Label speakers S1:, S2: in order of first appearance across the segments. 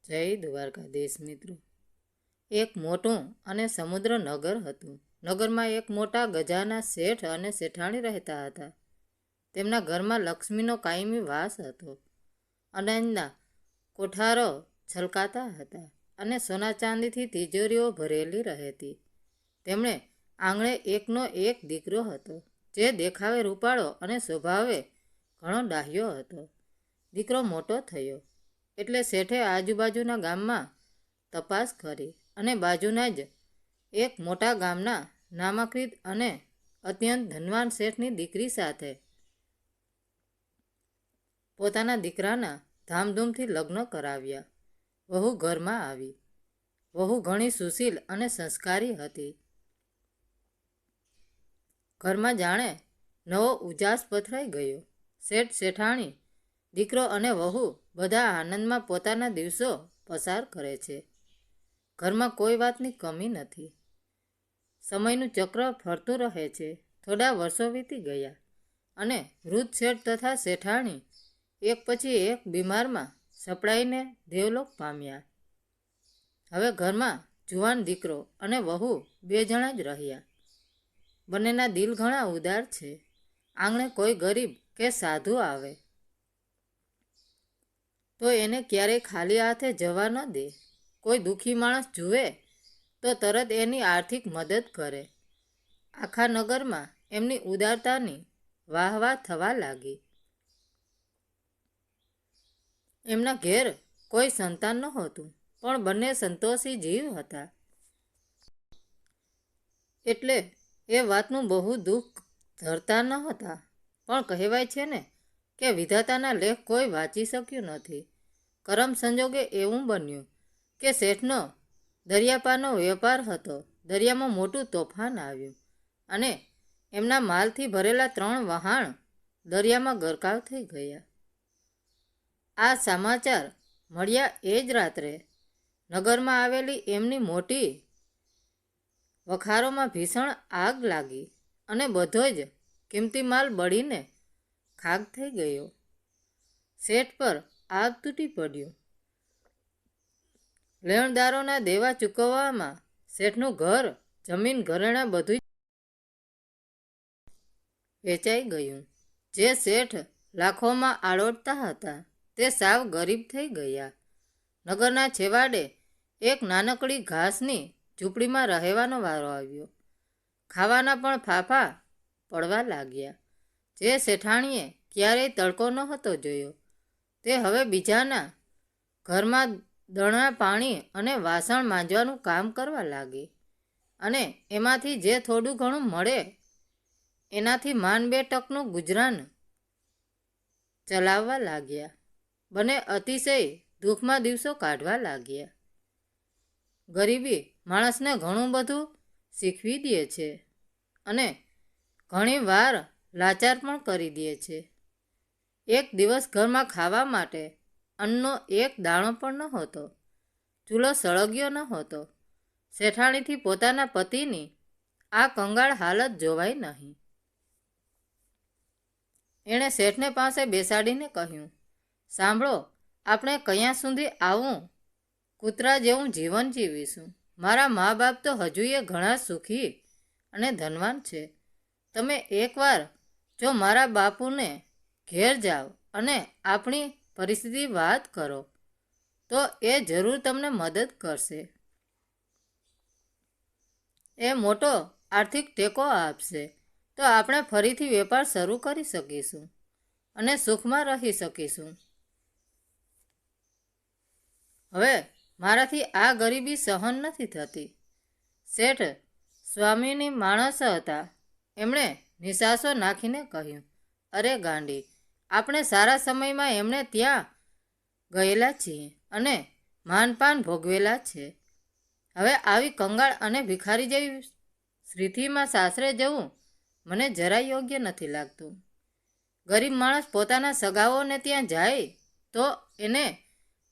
S1: જય દ્વારકાધીશ મિત્રો. એક મોટું અને સમુદ્ર નગર હતું. નગરમાં એક મોટા ગજાના શેઠ અને શેઠાણી રહેતા હતા. તેમના ઘરમાં લક્ષ્મીનો કાયમી વાસ હતો. અનાજના કોઠારો છલકાતા હતા અને સોના ચાંદીથી તિજોરીઓ ભરેલી રહેતી. તેમણે આંગણે એકનો એક દીકરો હતો, જે દેખાવે રૂપાળો અને સ્વભાવે ઘણો ડાહ્યો હતો. દીકરો મોટો થયો એટલે શેઠે આજુબાજુના ગામમાં તપાસ કરી અને બાજુના જ એક મોટા ગામના નામાંકિત અને અત્યંત ધનવાન શેઠની દીકરી સાથે પોતાના દીકરાના ધામધૂમથી લગ્ન કરાવ્યા. વહુ ઘરમાં આવી. વહુ ઘણી સુશીલ અને સંસ્કારી હતી. ઘરમાં જાણે નવો ઉજાસ પથરાઈ ગયો. શેઠ શેઠાણી, દીકરો અને વહુ બધા આનંદમાં પોતાના દિવસો પસાર કરે છે. ઘરમાં કોઈ વાતની કમી નથી. સમયનું ચક્ર ફરતું રહે છે. થોડા વર્ષો વીતી ગયા અને વૃદ્ધ શેઠ તથા શેઠાણી એક પછી એક બીમારમાં સપડાઈને દેવલોક પામ્યા. હવે ઘરમાં જુવાન દીકરો અને વહુ બે જણા જ રહ્યા. બંનેના દિલ ઘણા ઉદાર છે. આંગણે કોઈ ગરીબ કે સાધુ આવે તો એને ક્યારેય ખાલી હાથે જવા ન દે. કોઈ દુઃખી માણસ જુએ તો તરત એની આર્થિક મદદ કરે. આખા નગરમાં એમની ઉદારતાની વાહ થવા લાગી. એમના ઘેર કોઈ સંતાન નહોતું, પણ બંને સંતોષી જીવ હતા. એટલે એ વાતનું બહુ દુઃખ ધરતા નહોતા. પણ કહેવાય છે ને કે વિધાતાના લેખ કોઈ વાંચી શક્યું નથી. કરમ સંજોગે એવું બન્યું કે શેઠનો દરિયાપારનો વેપાર હતો. દરિયામાં મોટું તોફાન આવ્યું અને એમના માલથી ભરેલા 3 વહાણ દરિયામાં ગરકાવ થઈ ગયા. આ સમાચાર મળ્યા એ જ રાત્રે નગરમાં આવેલી એમની મોટી વખારોમાં ભીષણ આગ લાગી અને બધો જ કિંમતી માલ બળીને ખાક થઈ ગયો. શેઠ પર આગ તૂટી પડ્યું. લેણદારોના દેવા ચૂકવવામાં શેઠનું ઘર, જમીન, ઘરેણાં બધું વેચાઈ ગયું. જે શેઠ લાખોમાં આડોડતા હતા તે સાવ ગરીબ થઈ ગયા. નગરના છેવાડે એક નાનકડી ઘાસની ઝૂંપડીમાં રહેવાનો વારો આવ્યો. ખાવાના પણ ફાફા પડવા લાગ્યા. જે શેઠાણીએ ક્યારેય તડકો નહોતો જોયો તે હવે બીજાના ઘરમાં દણા પાણી અને વાસણ માંજવાનું કામ કરવા લાગી અને એમાંથી જે થોડું ઘણું મળે એનાથી માંડ 2 ટકનું ગુજરાન ચલાવવા લાગ્યા. બંને અતિશય દુઃખમાં દિવસો કાઢવા લાગ્યા. ગરીબી માણસને ઘણું બધું શીખવી દે છે અને ઘણી વાર લાચાર પણ કરી દે છે. એક દિવસ ઘરમાં ખાવા માટે અન્નનો એક દાણો પણ નહોતો. ચૂલો સળગ્યો નહોતો. શેઠાણીથી પોતાના પતિની આ કંગાળ હાલત જોવાઈ નહીં. એણે શેઠને પાસે બેસાડીને કહ્યું, સાંભળો, આપણે કયાં સુધી આવું કૂતરા જેવું જીવન જીવીશું? મારા મા બાપ તો હજુએ ઘણા સુખી અને ધનવાન છે. તમે એકવાર જો મારા બાપુને ઘેર જાઓ અને આપણી પરિસ્થિતિ વાત કરો તો એ જરૂર તમને મદદ કરશે. એ મોટો આર્થિક ટેકો આપશે તો આપણે ફરીથી વેપાર શરૂ કરી શકીશું અને સુખમાં રહી શકીશું. હવે મારાથી આ ગરીબી સહન નથી થતી. શેઠ સ્વામીની માણસ હતા. એમણે નિસાસો નાખીને કહ્યું, અરે ગાંડી, આપણે સારા સમયમાં એમણે ત્યાં ગયેલા છીએ અને માનપાન ભોગવેલા છે. હવે આવી કંગાળ અને ભિખારી જેવી સ્થિતિમાં સાસરે જવું મને જરા યોગ્ય નથી લાગતું. ગરીબ માણસ પોતાના સગાઓને ત્યાં જાય તો એને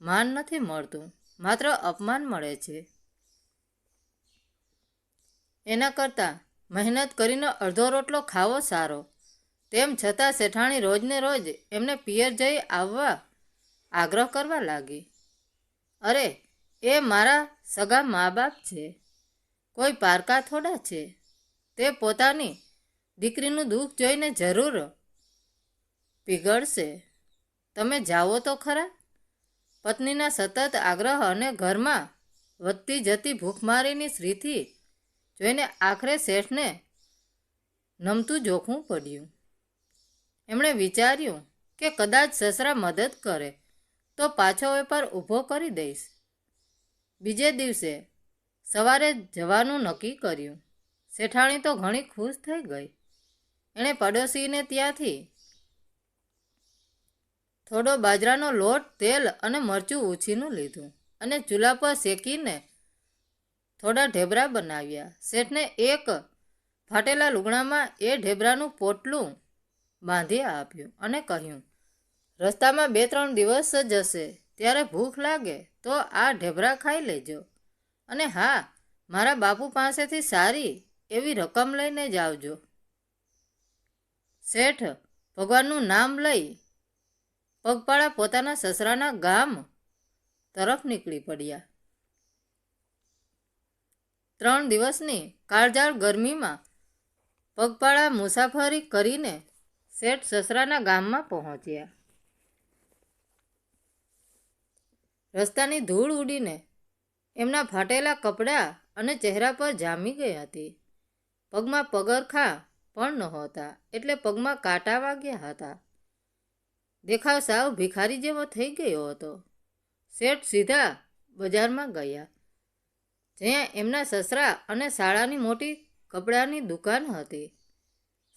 S1: માન નથી મળતું, માત્ર અપમાન મળે છે. એના કરતાં મહેનત કરીને અડધો રોટલો ખાવો સારો. તેમ છતાં શેઠાણી રોજને રોજ એમને પિયર જઈ આવવા આગ્રહ કરવા લાગી. અરે, એ મારા સગા મા બાપ છે, કોઈ પારકા થોડા છે. તે પોતાની દીકરીનું દુઃખ જોઈને જરૂર પીગળશે. તમે જાઓ તો ખરા. પત્નીના સતત આગ્રહ અને ઘરમાં વધતી જતી ભૂખમારીની સ્થિતિ જોઈને આખરે શેઠને નમતું જોખવું પડ્યું. એમણે વિચાર્યું કે કદાચ સસરા મદદ કરે તો પાછો વેપાર ઊભો કરી દઈશ. બીજે દિવસે સવારે જવાનું નક્કી કર્યું. શેઠાણી તો ઘણી ખુશ થઈ ગઈ. એણે પડોશીને ત્યાંથી થોડો બાજરાનો લોટ, તેલ અને મરચું ઉછીનું લીધું અને ચૂલા પર શેકીને થોડા ઢેબરા બનાવ્યા. શેઠને એક ફાટેલા લુગડામાં એ ઢેબરાનું પોટલું બાંધી આપ્યું અને કહ્યું, રસ્તામાં 2-3 દિવસ જશે, ત્યારે ભૂખ લાગે તો આ ઢેબરા ખાઈ લેજો. અને હા, મારા બાપુ પાસેથી સારી એવી રકમ લઈને જ આવજો. શેઠ ભગવાનનું નામ લઈ પગપાળા પોતાના સસરાના ગામ તરફ નીકળી પડ્યા. 3 દિવસની કાળઝાળ ગરમીમાં પગપાળા મુસાફરી કરીને શેઠ સસરાના ગામમાં પહોંચ્યા. રસ્તાની ધૂળ ઉડીને એમના ફાટેલા કપડાં અને ચહેરા પર જામી ગઈ હતી. પગમાં પગરખાં પણ નહોતા, એટલે પગમાં કાંટા વાગ્યા હતા. દેખાવ સાવ ભિખારી જેવો થઈ ગયો હતો. શેઠ સીધા બજારમાં ગયા, જ્યાં એમના સસરા અને સાળાની મોટી કપડાની દુકાન હતી.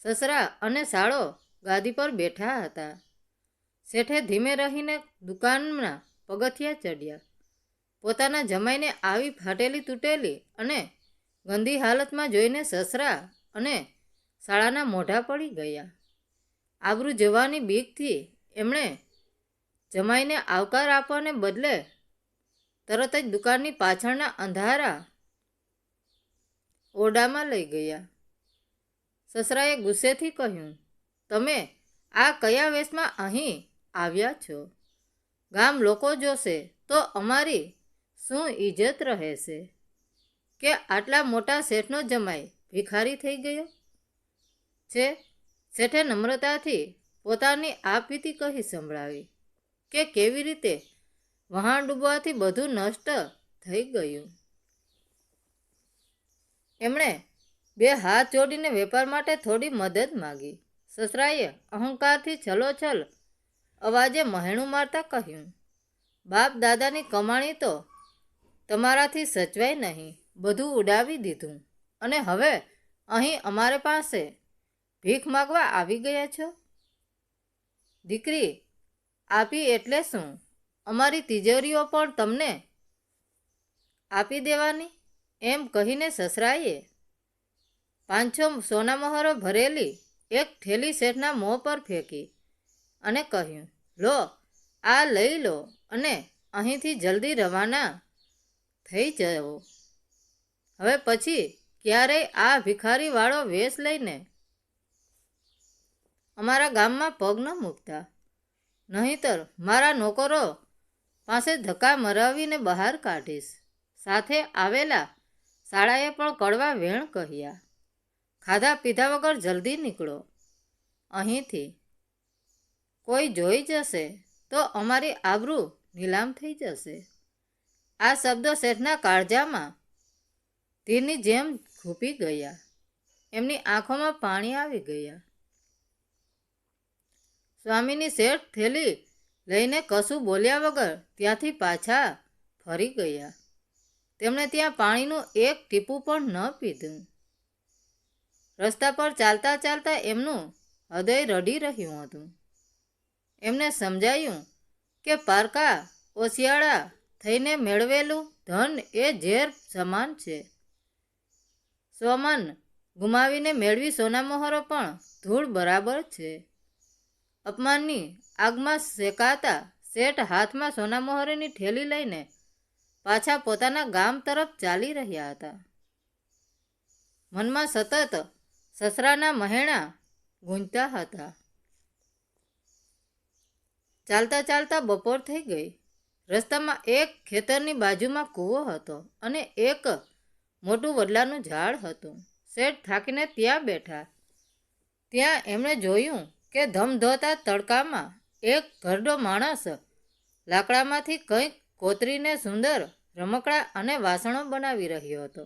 S1: સસરા અને સાળો ગાદી પર બેઠા હતા. શેઠે ધીમે રહીને દુકાનના પગથિયા ચડ્યા. પોતાના જમાઈને આવી ફાટેલી તૂટેલી અને ગંદી હાલતમાં જોઈને સસરા અને સાળાના મોઢા પડી ગયા. આબરૂ જવાની બીકથી એમણે જમાઈને આવકાર આપવાને બદલે તરત જ દુકાનની પાછળના અંધારા ઓરડામાં લઈ ગયા. સસરાએ ગુસ્સેથી કહ્યું, તમે આ કયા વેશમાં અહીં આવ્યા છો? ગામ લોકો જોશે તો અમારી શું ઇજ્જત રહેશે કે આટલા મોટા શેઠનો જમાઈ ભિખારી થઈ ગયો છે? શેઠે નમ્રતાથી પોતાની આપવીતી કહી સંભળાવી કે કેવી રીતે વહાણ ડૂબવાથી બધું નષ્ટ થઈ ગયું. એમણે 2 હાથ જોડીને વેપાર માટે થોડી મદદ માગી. સસરાએ અહંકારથી છલોછલ અવાજે મહેણું મારતા કહ્યું, બાપ દાદાની કમાણી તો તમારાથી સચવાય નહીં, બધું ઉડાવી દીધું અને હવે અહીં અમારે પાસે ભીખ માગવા આવી ગયા છો? દીકરી આપી એટલે શું? અમારી તિજોરીઓ પણ તમને આપી દેવાની? એમ કહીને સસરાએ 5-6 સોનામહોરો ભરેલી એક થેલી શેઠના મોં પર ફેંકી અને કહ્યું, લો, આ લઈ લો અને અહીંથી જલ્દી રવાના થઈ જાઓ. હવે પછી ક્યારેય આ ભિખારીવાળો વેશ લઈને અમારા ગામમાં પગ ન મૂકતા, નહીંતર મારા નોકરો પાસે ધક્કા મરાવીને બહાર કાઢીશ. સાથે આવેલા શાળાએ પણ કડવા વેણ કહ્યા, ખાધા પીધા વગર જલ્દી નીકળો અહીંથી. કોઈ જોઈ જશે તો અમારી આબરૂ નીલામ થઈ જશે. આ શબ્દો શેઠના કાળજામાં તીરની જેમ ખૂંપી ગયા. એમની આંખોમાં પાણી આવી ગયા. સ્વામીની શેઠ થેલી લઈને કશું બોલ્યા વગર ત્યાંથી પાછા ફરી ગયા. તેમણે ત્યાં પાણીનું એક ટીપું પણ ન પીધું. રસ્તા પર ચાલતા ચાલતા એમનું હૃદય રડી રહ્યું હતું. એમને સમજાયું કે પારકા ઓશિયાળા થઈને મેળવેલું ધન એ ઝેર સમાન છે. સ્વમાન ગુમાવીને મેળવી સોનામહોરો પણ ધૂળ બરાબર છે. અપમાનની આગમાં શેકાતા શેઠ હાથમાં સોનામહોરની થેલી લઈને પાછા પોતાના ગામ તરફ ચાલી રહ્યા હતા. મનમાં સતત સસરાના મહેણા ગૂંજતા હતા. ચાલતા ચાલતા બપોર થઈ ગઈ. રસ્તામાં એક ખેતરની બાજુમાં કૂવો હતો અને એક મોટું વડલાનું ઝાડ હતું. શેઠ થાકીને ત્યાં બેઠા. ત્યાં એમણે જોયું કે ધમધોતા તડકામાં એક ઘરડો માણસ લાકડામાંથી કંઈક કોતરીને સુંદર રમકડા અને વાસણો બનાવી રહ્યો હતો.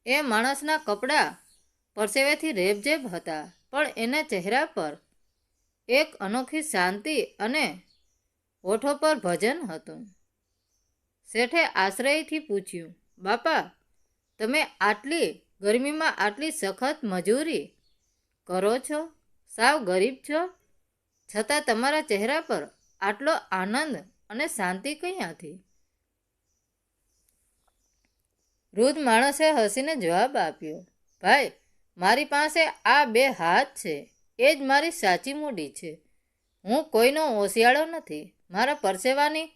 S1: એ માણસના કપડાં પરસેવેથી રેબઝેબ હતા, પણ એના ચહેરા પર એક અનોખી શાંતિ અને ઓઠો પર ભજન હતું. શેઠે આશ્રયથી પૂછ્યું, બાપા, તમે આટલી ગરમીમાં આટલી સખત મજૂરી કરો છો, સાવ ગરીબ છો, છતાં તમારા ચહેરા પર આટલો આનંદ અને શાંતિ ક્યાંથી? વૃદ્ધ માણસે હસીને જવાબ આપ્યો, ભાઈ, મારી પાસે આ 2 હાથ છે, એ જ મારી સાચી મૂડી છે. હું કોઈનો ઓશિયાળો નથી. મારા પરસેવાની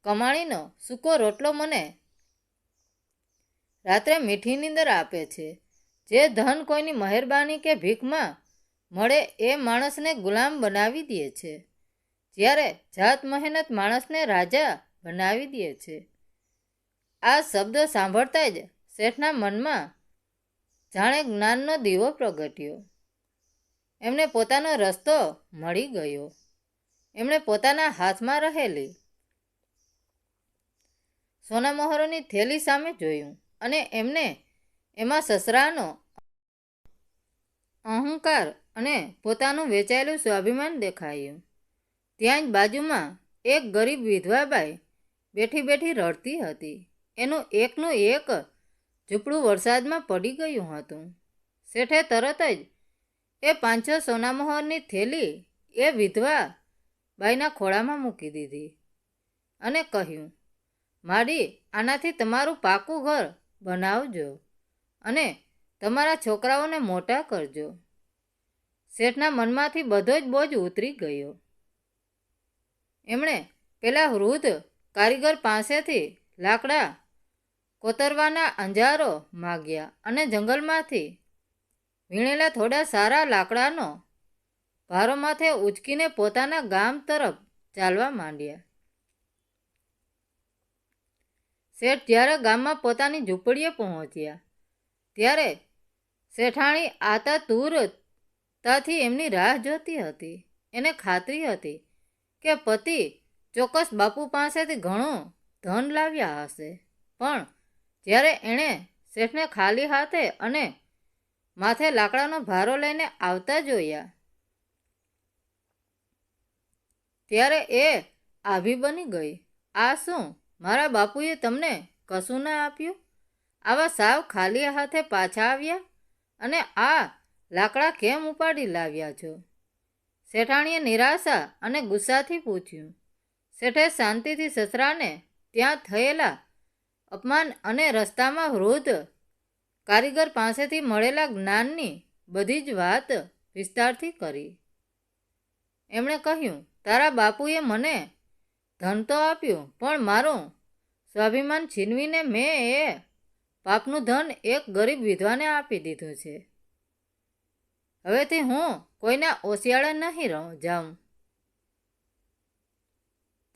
S1: કમાણીનો સૂકો રોટલો મને રાત્રે મીઠી નીંદર આપે છે. જે ધન કોઈની મહેરબાની કે ભીખમાં મળે એ માણસને ગુલામ બનાવી દે છે, જ્યારે જાત મહેનત માણસને રાજા બનાવી દે છે. આ શબ્દો સાંભળતા જ શેઠના મનમાં જાણે જ્ઞાનનો દીવો પ્રગટ્યો. એમને પોતાનો રસ્તો મળી ગયો. એમણે પોતાના હાથમાં રહેલી સોનામહોરોની થેલી સામે જોયું અને એમને એમાં સસરાનો અહંકાર અને પોતાનું વેચાયેલું સ્વાભિમાન દેખાયું. ત્યાં જ બાજુમાં એક ગરીબ વિધવાબાઈ બેઠી બેઠી રડતી હતી. એનું એકનું એક ઝૂંપડું વરસાદમાં પડી ગયું હતું. શેઠે તરત જ એ 5-6 સોનામહોરની થેલી એ વિધવા બાઈના ખોળામાં મૂકી દીધી અને કહ્યું, માડી, આનાથી તમારું પાકું ઘર બનાવજો અને તમારા છોકરાઓને મોટા કરજો. શેઠના મનમાંથી બધો જ બોજ ઉતરી ગયો. એમણે પેલા વૃદ્ધ કારીગર પાસેથી લાકડા કોતરવાના અંજારો માગ્યા અને જંગલમાંથી વીણેલા થોડા સારા લાકડાનો ભારો માથે ઉચકીને પોતાના ગામ તરફ ચાલવા માંડ્યા. શેઠ જ્યારે ગામમાં પોતાની ઝૂંપડીએ પહોંચ્યા ત્યારે શેઠાણી આતુરતાથી એમની રાહ જોતી હતી. એને ખાતરી હતી કે પતિ ચોક્કસ બાપુ પાસેથી ઘણું ધન લાવ્યા હશે, પણ જ્યારે એણે શેઠને ખાલી હાથે અને માથે લાકડાનો ભારો લઈને આવતા જોયા ત્યારે એ આભી બની ગઈ. આ શું, મારા બાપુએ તમને કશું ના આપ્યું? આવા સાવ ખાલી હાથે પાછા આવ્યા અને આ લાકડા કેમ ઉપાડી લાવ્યા છો? શેઠાણીએ નિરાશા અને ગુસ્સાથી પૂછ્યું. શેઠે શાંતિથી સસરાને ત્યાં થયેલા અપમાન અને રસ્તામાં વૃદ્ધ કારીગર પાસેથી મળેલા જ્ઞાનની બધી જ વાત વિસ્તારથી કરી. એમણે કહ્યું, તારા બાપુએ મને ધન તો આપ્યું, પણ મારું સ્વાભિમાન છીનવીને મેં એ પાપનું ધન એક ગરીબ વિધવાને આપી દીધું છે. હવેથી હું કોઈના ઓશિયાળા નહીં જાઉં.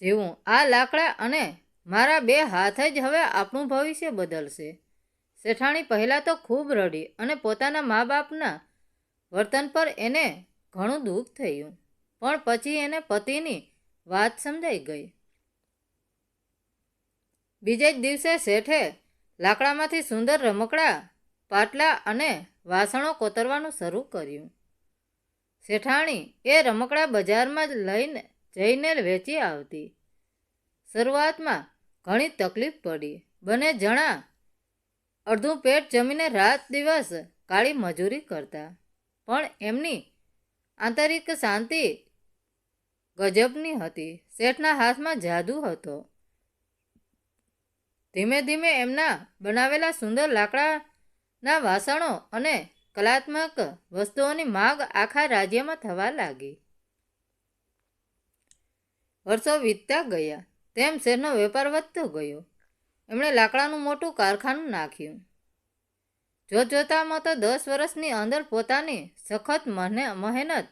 S1: જીવું આ લાકડા અને મારા 2 હાથ જ હવે આપણું ભવિષ્ય બદલશે. શેઠાણી પહેલાં તો ખૂબ રડી અને પોતાના મા બાપના વર્તન પર એને ઘણું દુઃખ થયું, પણ પછી એને પતિની વાત સમજાઈ ગઈ. બીજે જ દિવસે શેઠે લાકડામાંથી સુંદર રમકડા, પાટલા અને વાસણો કોતરવાનું શરૂ કર્યું. શેઠાણી એ રમકડા બજારમાં જઈને વેચી આવતી. શરૂઆતમાં ઘણી તકલીફ પડી. બંને જણા અડધું પેટ જમીને રાત દિવસ કાળી મજૂરી કરતા, પણ એમની આંતરિક શાંતિ ગજબની હતી. શેઠના હાથમાં જાદુ હતો. ધીમે ધીમે એમના બનાવેલા સુંદર લાકડાના વાસણો અને કલાત્મક વસ્તુઓની માંગ આખા રાજ્યમાં થવા લાગી. વર્ષો વીતતા ગયા તેમ શેઠનો વેપાર વધતો ગયો. એમણે લાકડાનું મોટું કારખાનું નાખ્યું. જોતજોતામાં તો 10 વર્ષની અંદર પોતાની સખત મહેનત,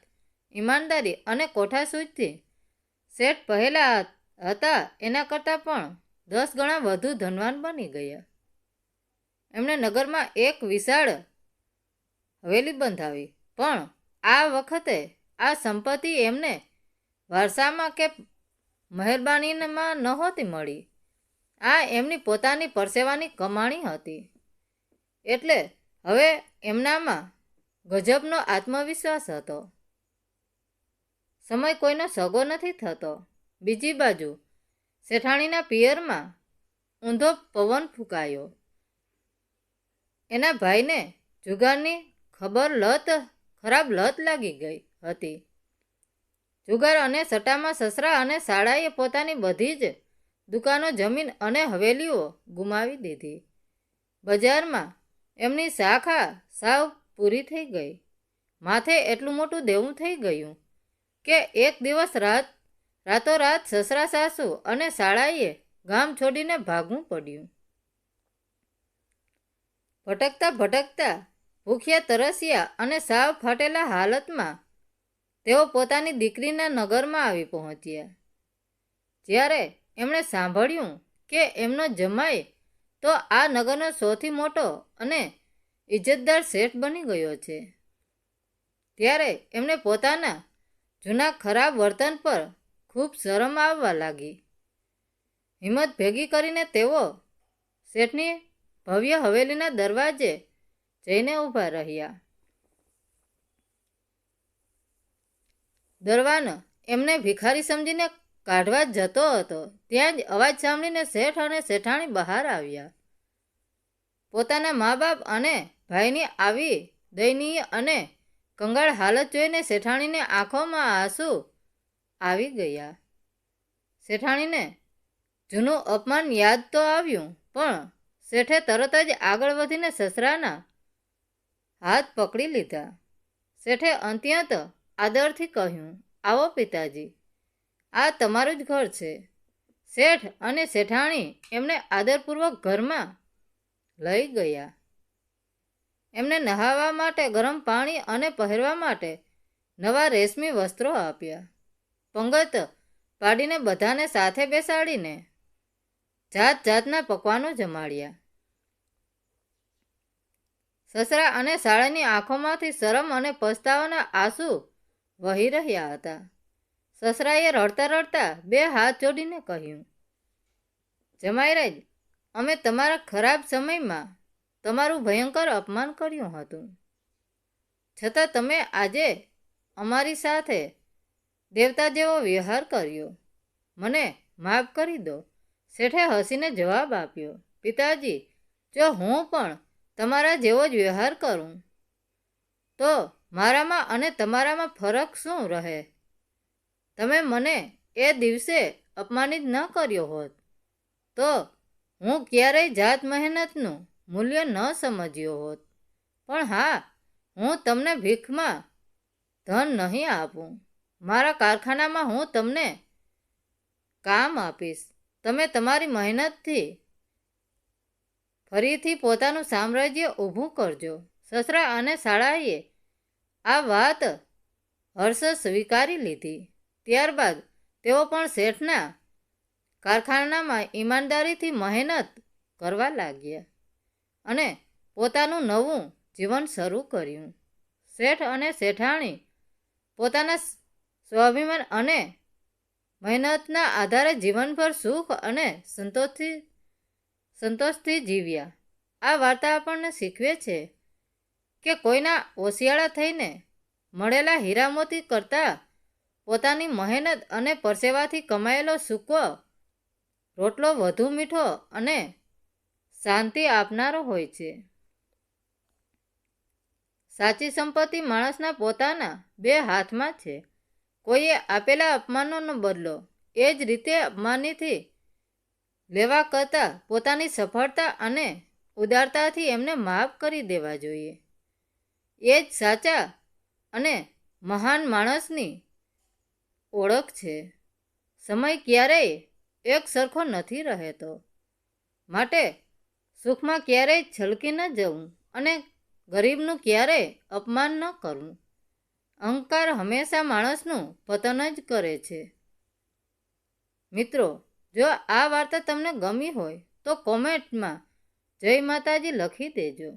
S1: ઈમાનદારી અને કોઠાસૂઝથી શેઠ પહેલા હતા એના કરતાં પણ 10 ગણા વધુ ધનવાન બની ગયા. એમણે નગરમાં એક વિશાળ હવેલી બંધાવી, પણ આ વખતે આ સંપત્તિ એમને વારસામાં કે મહેરબાનીમાં નહોતી મળી. આ એમની પોતાની પરસેવાની કમાણી હતી. એટલે હવે એમનામાં ગજબનો આત્મવિશ્વાસ હતો. સમય કોઈનો સગો નથી થતો. બીજી બાજુ શેઠાણીના પિયરમાં ઊંધો પવન ફૂંકાયો. એના ભાઈને જુગારની ખરાબ લત લાગી ગઈ હતી. જુગાર અને સટ્ટામાં સસરા અને શાળાએ પોતાની બધી જ દુકાનો, જમીન અને હવેલીઓ ગુમાવી દીધી. બજારમાં એમની શાખા સાવ પૂરી થઈ ગઈ. માથે એટલું મોટું દેવું થઈ ગયું કે એક દિવસ રાતોરાત સસરા સાસુ અને શાળાએ ગામ છોડીને ભાગવું પડ્યું. ભટકતા ભૂખ્યા, તરસ્યા અને સાવ ફાટેલા હાલતમાં તેઓ પોતાની દીકરીના નગરમાં આવી પહોંચ્યા. જ્યારે એમણે સાંભળ્યું કે એમનો જમાઈ તો આ નગરનો સૌથી મોટો અને ઇજ્જતદાર શેઠ બની ગયો છે, ત્યારે એમને પોતાના જૂના ખરાબ વર્તન પર ખૂબ શરમ આવવા લાગી. હિંમત ભેગી કરીને તેઓ શેઠની ભવ્ય હવેલીના દરવાજે જઈને ઊભા રહ્યા. દરવાન એમને ભિખારી સમજીને કાઢવા જતો હતો. ત્યાં જ અવાજ સાંભળીને શેઠ અને શેઠાણી બહાર આવ્યા. પોતાના મા બાપ અને ભાઈની આવી દયનીય અને કંગાળ હાલત જોઈને શેઠાણીને આંખોમાં આંસુ આવી ગયા. શેઠાણીને જૂનું અપમાન યાદ તો આવ્યું, પણ શેઠે તરત જ આગળ વધીને સસરાના હાથ પકડી લીધા. શેઠે અત્યંત આદરથી કહ્યું, આવો પિતાજી, આ તમારું જ ઘર છે. શેઠ અને શેઠાણી એમને આદરપૂર્વક ઘરમાં લઈ ગયા. એમને નહાવા માટે ગરમ પાણી અને પહેરવા માટે નવા રેશમી વસ્ત્રો આપ્યા. પંગત પાડીને બધાને સાથે બેસાડીને જાત જાતના પકવાનો જમાડ્યા. સસરા અને શાળાની આંખોમાંથી શરમ અને પસ્તાવાના આંસુ વહી રહ્યા હતા. સસરાએ રડતા રડતા 2 હાથ જોડીને કહ્યું, જમાઈરાજ, અમે તમારા ખરાબ સમયમાં તમારું ભયંકર અપમાન કર્યું હતું, છતાં તમે આજે અમારી સાથે દેવતા જેવો વ્યવહાર કર્યો. મને માફ કરી દો. શેઠે હસીને જવાબ આપ્યો, પિતાજી, જો હું પણ તમારા જેવો જ વ્યવહાર કરું તો મારામાં અને તમારામાં ફરક શું રહે? તમે મને એ દિવસે અપમાનિત ન કર્યો હોત તો હું ક્યારેય જાત મહેનતનું મૂલ્ય ન સમજ્યો હોત. પણ હા, હું તમને ભીખમાં ધન નહીં આપું. મારા કારખાનામાં હું તમને કામ આપીશ. તમે તમારી મહેનતથી ફરીથી પોતાનું સામ્રાજ્ય ઊભું કરજો. સસરા અને શાળાએ આ વાત હર્ષ સ્વીકારી લીધી. ત્યારબાદ તેઓ પણ શેઠના કારખાનામાં ઈમાનદારીથી મહેનત કરવા લાગ્યા અને પોતાનું નવું જીવન શરૂ કર્યું. શેઠ અને શેઠાણી પોતાના સ્વાભિમાન અને મહેનતના આધારે જીવનભર સુખ અને સંતોષથી જીવ્યા. આ વાર્તા આપણને શીખવે છે કે કોઈના ઓશિયાળા થઈને મળેલા હીરા મોતી કરતાં પોતાની મહેનત અને પરસેવાથી કમાયેલો સૂકો રોટલો વધુ મીઠો અને શાંતિ આપનારો હોય છે. સાચી સંપત્તિ માણસના પોતાના 2 હાથમાં છે. કોઈએ આપેલા અપમાનનો બદલો એ જ રીતે અપમાનથી લેવા કરતાં પોતાની સફળતા અને ઉદારતાથી એમને માફ કરી દેવા જોઈએ. એ જ સાચા અને મહાન માણસની ઓળખ છે. સમય ક્યારેય એક સરખો નથી રહેતો, માટે સુખમાં ક્યારેય છલકી ન જવું અને ગરીબનું ક્યારેય અપમાન ન કરવું. અહંકાર હંમેશા માણસનું પતન જ કરે છે. મિત્રો, જો આ વાર્તા તમને ગમી હોય તો કોમેન્ટમાં જય માતાજી લખી દેજો.